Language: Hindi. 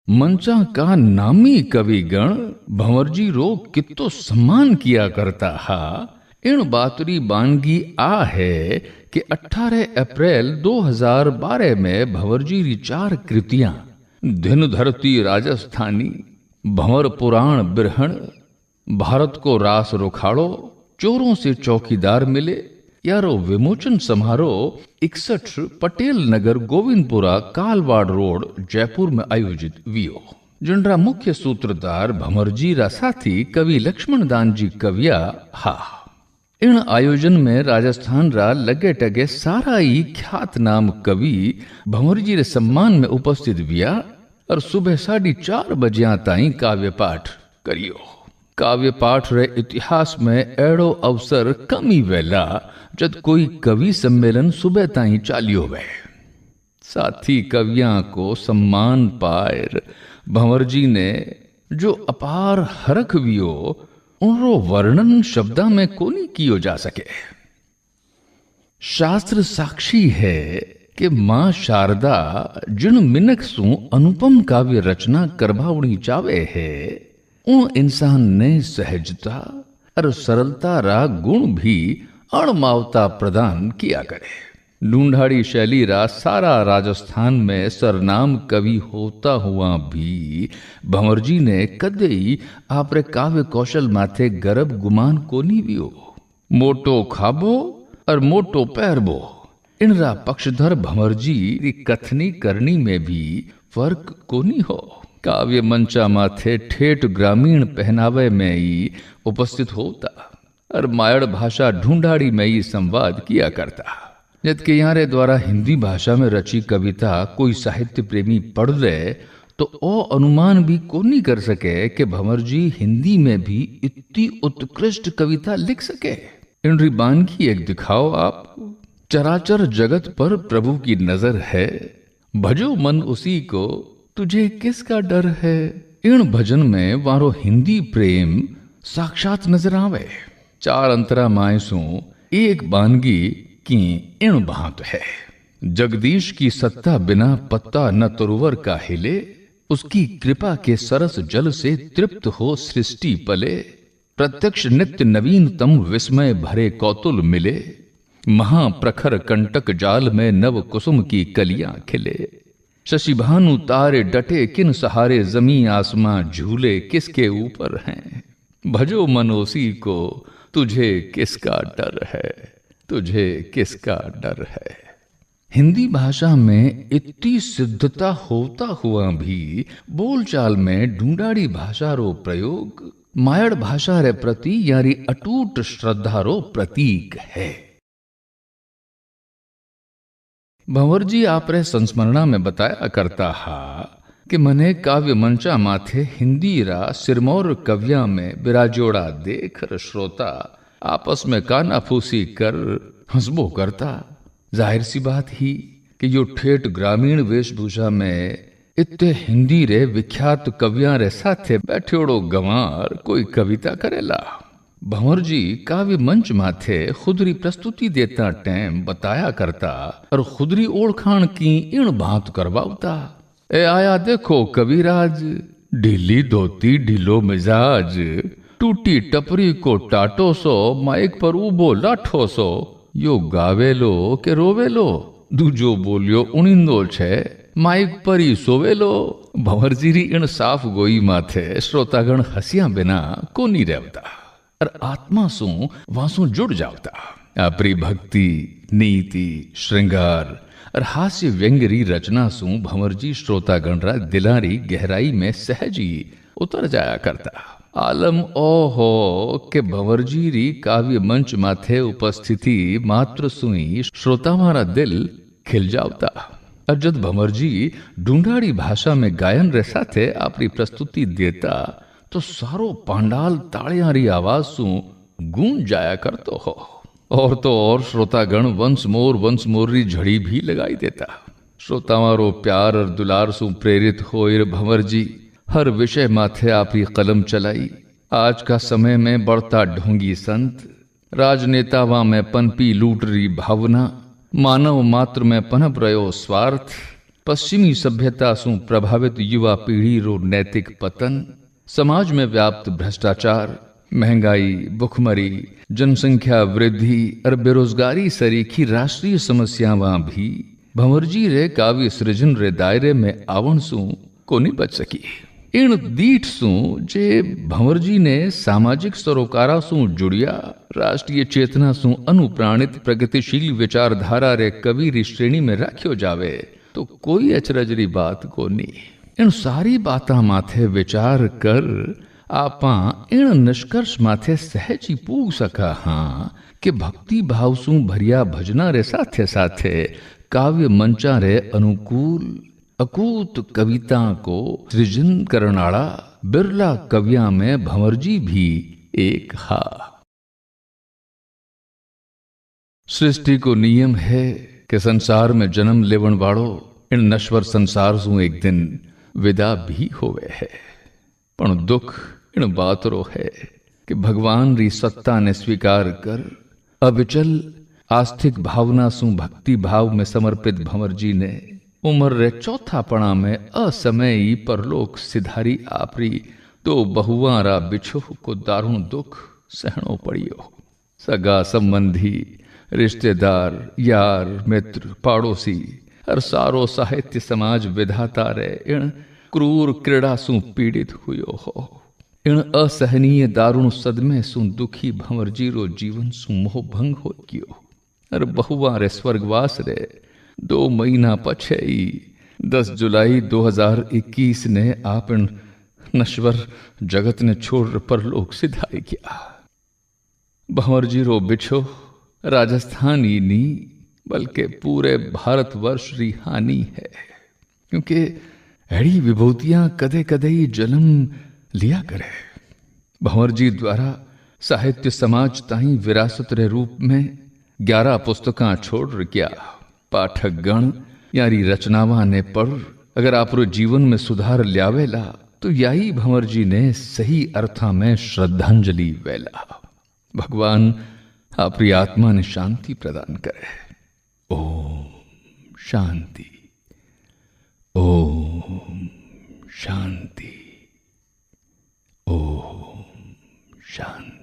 मंचा का नामी कविगण भंवरजी रो कितो सम्मान किया करता हा। इन बातरी बानगी आ है कि 18 अप्रैल 2012 में भंवरजी री 4 कृतियां दिन धरती राजस्थानी, भंवर पुराण बिरहण, भारत को रास रुखाड़ो, चोरों से चौकीदार मिले यारो विमोचन समारोह 61 पटेल नगर गोविंदपुरा कालवाड़ रोड जयपुर में आयोजित वियो। जिनरा मुख्य सूत्रधार भंवरजी रा साथी कवि लक्ष्मण दान जी कविया हा। इन आयोजन में राजस्थान रा लगे टगे सारा ही ख्यात नाम कवि भंवरजी रे सम्मान में उपस्थित विया और सुबह 4:30 बजे ताई काव्य पाठ करियो। काव्य पाठ रे इतिहास में एड़ो अवसर कम ही वेला जब कोई कवि सम्मेलन सुबह ताई चालियो वे। साथी कवियां को सम्मान पायर भंवरजी ने जो अपार हरख वियो उनरो वर्णन शब्दा में कोनी कियो जा सके। शास्त्र साक्षी है कि मां शारदा जिन मिनक सु अनुपम काव्य रचना करवावणी चावे है उन इंसान ने सहजता और सरलता रा गुण भी अणमावता प्रदान किया करे। ढूंढाड़ी शैली रा सारा राजस्थान में सरनाम कवि होता हुआ भी भंवरजी ने कदे ही आपरे काव्य कौशल माथे गर्भ गुमान कोनी वियो। मोटो खाबो और मोटो पैरबो इनरा पक्षधर भंवरजी री कथनी करनी में भी फर्क कोनी हो। काव्य मंचा माथे ठेठ ग्रामीण पहनावे में ही उपस्थित होता और मायड़ भाषा ढूंढाड़ी में ही संवाद किया करता। जबकि यारे द्वारा हिंदी भाषा में रची कविता कोई साहित्य प्रेमी पढ़ ले तो ओ अनुमान भी कोनी कर सके कि भंवरजी हिंदी में भी इतनी उत्कृष्ट कविता लिख सके। इन रिबान की एक दिखाओ आप। चराचर जगत पर प्रभु की नजर है, भजो मन उसी को, तुझे किसका डर है। इन भजन में वारो हिंदी प्रेम साक्षात नजर आवे। 4 अंतरा मायसू एक बानगी की इन भांत है। जगदीश की सत्ता बिना पत्ता न तुरवर का हिले, उसकी कृपा के सरस जल से तृप्त हो सृष्टि पले। प्रत्यक्ष नित्य नवीनतम विस्मय भरे कौतुल मिले, महाप्रखर कंटक जाल में नव कुसुम की कलियां खिले। शशिभानु तारे डटे किन सहारे, जमी आसमां झूले किसके ऊपर हैं। भजो मनोसी को, तुझे किसका डर है, तुझे किसका डर है। हिंदी भाषा में इतनी सिद्धता होता हुआ भी बोलचाल में ढूंढाड़ी भाषा रो प्रयोग मायड़ भाषा रे प्रति यारी अटूट श्रद्धा रो प्रतीक है। भंवरजी आपरे संस्मरणा में बताया करता हा कि मने काव्य मंचा माथे हिंदी रा सिरमौर कविया में बिराजोड़ा देख श्रोता आपस में कानाफूसी कर हंसबो करता। जाहिर सी बात ही कि जो ठेठ ग्रामीण वेशभूषा में इतने हिंदी रे विख्यात कवियां रे साथे बैठोड़ो गंवार कोई कविता करेला। भंवरजी काव्य मंच माथे खुदरी प्रस्तुति देता टाइम बताया करता और खुदरी ओळखाण की इण भांत करवावता। ए आया देखो कविराज, ढीली धोती ढीलो मिजाज, टूटी टपरी को टाटो सो, माइक पर उबो लाठो सो, यो गावेलो के रोवेलो, दूजो बोलियो उनिंदो छे, माइक पर ही सोवेलो। भंवरजी री इन साफ गोई माथे श्रोतागण हसिया बिना कोनी रहता और आत्मा सु वासु जुड़ जावता। आपरी भक्ति, नीति, श्रृंगार और हास्य व्यंगरी रचना सु भंवरजी श्रोतागण रा दिलारी गहराई में सहज ही उतर जाया करता। आलम ओ हो के भंवरजी री काव्य मंच माथे उपस्थिति मात्र सुई श्रोता मारा दिल खिल जावता। और जब भंवरजी ढूंढाड़ी भाषा में गायन रे साथे आपरी प्रस्तुति देता तो सारो पांडाल ताड़ियां री आवाज सु गूंज जाया करतो हो। और तो और श्रोतागण वंश मोर री झड़ी भी लगाई देता। श्रोतावारो प्यार और दुलार सु प्रेरित होir भंवरजी हर विषय माथे आपरी कलम चलाई। आज का समय में बढ़ता ढोंगी संत, राजनेतावा में पनपी लूट री भावना, मानव मात्र में पनप रहो स्वार्थ, पश्चिमी सभ्यता सु प्रभावित युवा पीढ़ी रो नैतिक पतन, समाज में व्याप्त भ्रष्टाचार, महंगाई, भुखमरी, जनसंख्या वृद्धि और बेरोजगारी सरीखी राष्ट्रीय समस्यावां भी भंवरजी रे काव्य सृजन रे दायरे में आवण सु कोनी बच सकी। इन दीठ सु जे भंवरजी ने सामाजिक सरोकारा सु जुड़िया, राष्ट्रीय चेतना सु अनुप्राणित प्रगतिशील विचारधारा रे कवि री श्रेणी में रखियो जावे तो कोई अचरजरी बात कोनी। इन सारी बाता माथे विचार कर आपा इन निष्कर्ष माथे सहज ही पूग सका हाँ कि भक्ति भाव सु भरिया भजना रे साथे साथे काव्य मंचा रे अनुकूल अकूत कविता को सृजन करनाड़ा बिरला कविया में भंवरजी भी एक हा। सृष्टि को नियम है कि संसार में जन्म लेवण वालों इन नश्वर संसार सु एक दिन विदा भी होवे है, पण दुख इन बात रो है कि भगवान री सत्ता ने स्वीकार कर अविचल आस्थिक भावना सु भक्ति भाव में समर्पित भंवरजी ने उम्र रे चौथा पणा में असमयी परलोक सिधारी आपरी तो बहुआरा बिछो को दारुण दुख सहनो पड़ियो। सगा संबंधी, रिश्तेदार, यार, मित्र, पड़ोसी और सारो साहित्य समाज विधाता रे इन क्रूर क्रीड़ा सु पीड़ित हुयो हो। इन असहनीय दारुण सदमे सु दुखी भंवरजी रो जीवन सु मोह भंग हो गयो और बहुआ रे स्वर्गवास रे 2 महीना पछे ही 10 जुलाई 2021 ने आप इन नश्वर जगत ने छोड़ परलोक सिधाई किया। भंवरजी रो बिछो राजस्थान ही नी बल्कि पूरे भारतवर्ष री हानि है, क्योंकि एड़ी विभूतियां कदे कदे ही जन्म लिया करे। भंवरजी द्वारा साहित्य समाज ताई विरासत रे रूप में 11 पुस्तकां छोड़ रखिया। पाठक गण यारी रचनावा ने पढ़ अगर आप रो जीवन में सुधार ल्यावेला तो याही भंवरजी ने सही अर्था में श्रद्धांजलि वेला। भगवान आपरी आत्मा ने शांति प्रदान करे। ओम शांति, ओम शांति, ओम शांति।